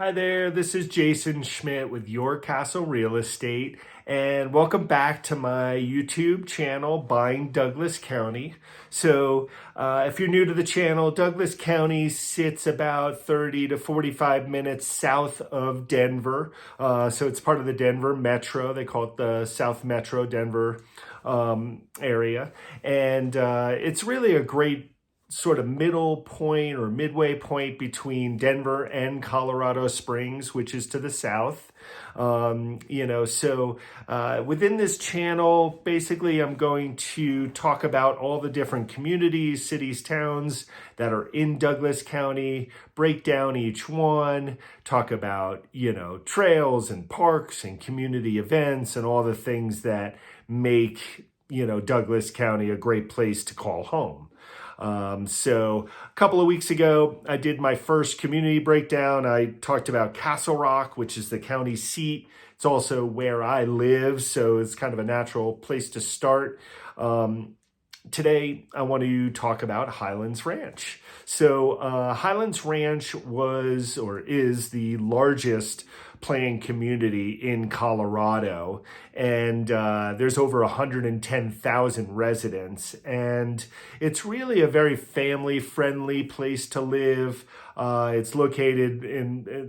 Hi there, this is Jason Schmidt with Your Castle Real Estate, and welcome back to my YouTube channel, Buying Douglas County. If you're new to the channel, Douglas County sits about 30 to 45 minutes south of Denver. So it's part of the Denver Metro. They call it the South Metro Denver area. And it's really a great sort of middle point or midway point between Denver and Colorado Springs, which is to the south. Within this channel, basically I'm going to talk about all the different communities, cities, towns that are in Douglas County, break down each one, talk about, trails and parks and community events and all the things that make, Douglas County a great place to call home. A couple of weeks ago, I did my first community breakdown. I talked about Castle Rock, which is the county seat. It's also where I live, so it's kind of a natural place to start. Today, I want to talk about Highlands Ranch. Highlands Ranch was or is the largest planned community in Colorado, and there's over 110,000 residents, and it's really a very family-friendly place to live. It's located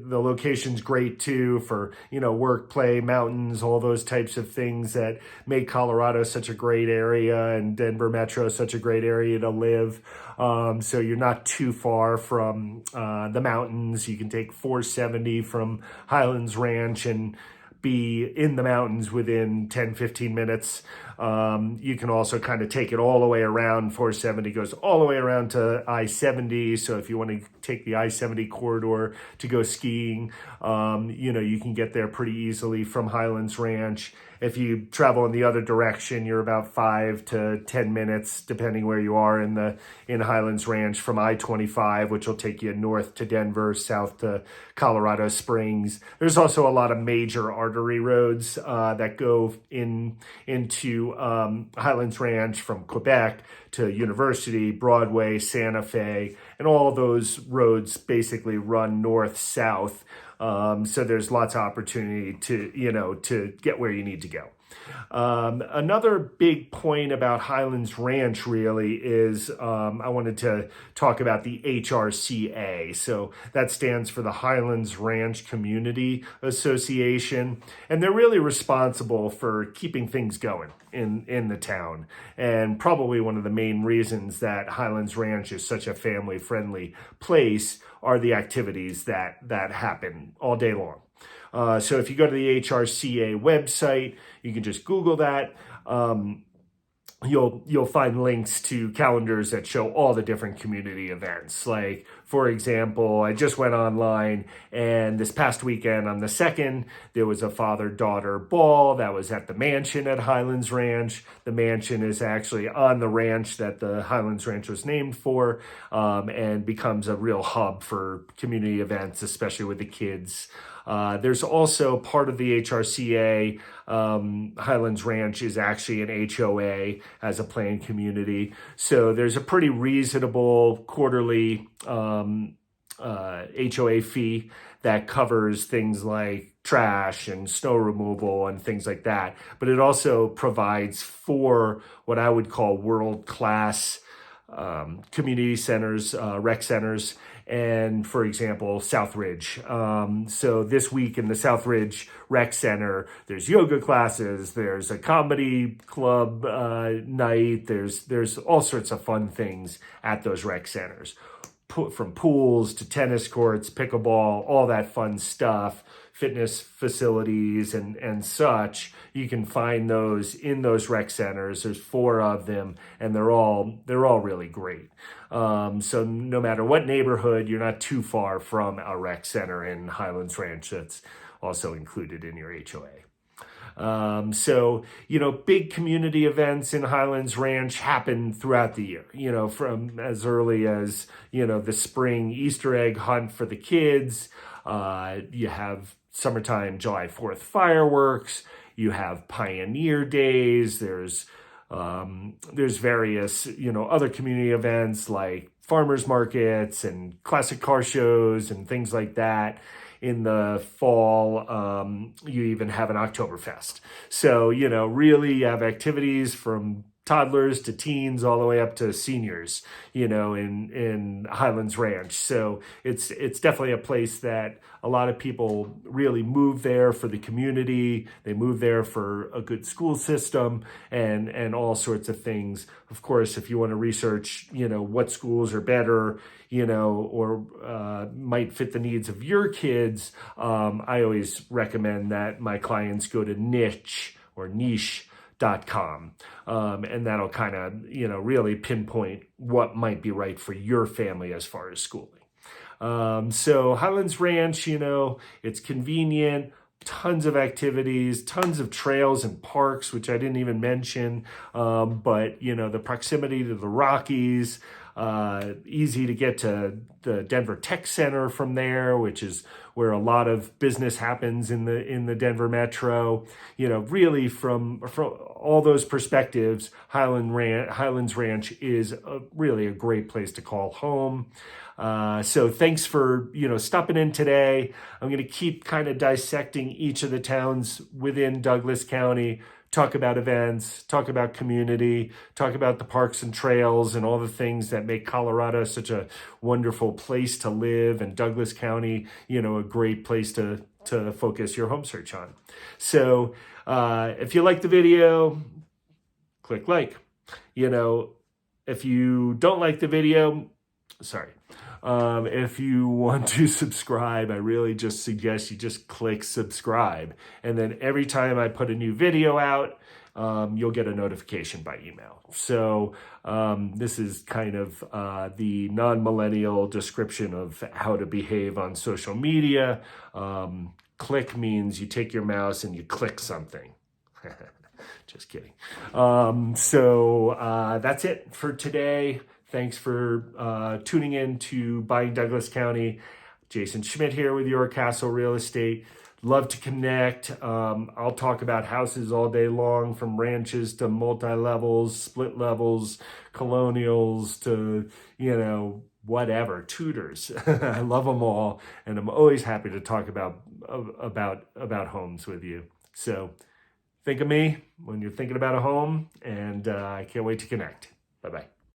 the location's great too for, work, play, mountains, all those types of things that make Colorado such a great area and Denver Metro such a great area to live. So you're not too far from the mountains. You can take 470 from Highlands Ranch and be in the mountains within 10-15 minutes. You can also kind of take it all the way around. 470 goes all the way around to I-70. So if you want to take the I-70 corridor to go skiing, you can get there pretty easily from Highlands Ranch. If you travel in the other direction, you're about 5 to 10 minutes, depending where you are in Highlands Ranch from I-25, which will take you north to Denver, south to Colorado Springs. There's also a lot of major artery roads that go into Highlands Ranch from Quebec to University, Broadway, Santa Fe, and all those roads basically run north-south. So there's lots of opportunity to get where you need to go. Another big point about Highlands Ranch really is I wanted to talk about the HRCA. So that stands for the Highlands Ranch Community Association. And they're really responsible for keeping things going in the town. And probably one of the main reasons that Highlands Ranch is such a family-friendly place are the activities that happen all day long. So if you go to the HRCA website, you can just Google that. You'll find links to calendars that show all the different community events. Like, for example, I just went online and this past weekend on the 2nd, there was a father-daughter ball that was at the mansion at Highlands Ranch. The mansion is actually on the ranch that the Highlands Ranch was named for, and becomes a real hub for community events, especially with the kids. There's also part of the HRCA, Highlands Ranch is actually an HOA as a planned community. So there's a pretty reasonable quarterly HOA fee that covers things like trash and snow removal and things like that. But it also provides for what I would call world-class community centers, rec centers, and for example, Southridge. So this week in the Southridge Rec Center, there's yoga classes, there's a comedy club night, there's all sorts of fun things at those rec centers. From pools to tennis courts, pickleball, all that fun stuff, fitness facilities and such. You can find those in those rec centers. There's 4 of them, and they're all really great. So no matter what neighborhood, you're not too far from a rec center in Highlands Ranch that's also included in your HOA. Big community events in Highlands Ranch happen throughout the year, from as early as, the spring Easter egg hunt for the kids. You have summertime July 4th fireworks. You have Pioneer Days. There's various, other community events like farmers markets and classic car shows and things like that. in the fall, you even have an Oktoberfest. So, really you have activities from toddlers to teens all the way up to seniors, in Highlands Ranch. So it's definitely a place that a lot of people really move there for the community. They move there for a good school system and all sorts of things. Of course, if you want to research, what schools are better, or might fit the needs of your kids, I always recommend that my clients go to niche.com. And that'll kind of, really pinpoint what might be right for your family as far as schooling. So Highlands Ranch, it's convenient, tons of activities, tons of trails and parks, which I didn't even mention. But, the proximity to the Rockies, easy to get to the Denver Tech Center from there, which is where a lot of business happens in the Denver metro. Really from all those perspectives, Highlands Ranch is really a great place to call home. So thanks for, stopping in today. I'm going to keep kind of dissecting each of the towns within Douglas County, talk about events, talk about community, talk about the parks and trails and all the things that make Colorado such a wonderful place to live, and Douglas County, a great place to focus your home search on. So if you like the video, click like. If you don't like the video, if you want to subscribe, I really just suggest you just click subscribe. And then every time I put a new video out, you'll get a notification by email. So this is kind of the non-millennial description of how to behave on social media. Click means you take your mouse and you click something. Just kidding. So that's it for today. Thanks for tuning in to Buying Douglas County. Jason Schmidt here with Your Castle Real Estate. Love to connect. I'll talk about houses all day long, from ranches to multi-levels, split levels, colonials to, whatever, tutors. I love them all, and I'm always happy to talk about homes with you. So think of me when you're thinking about a home, and I can't wait to connect. Bye-bye.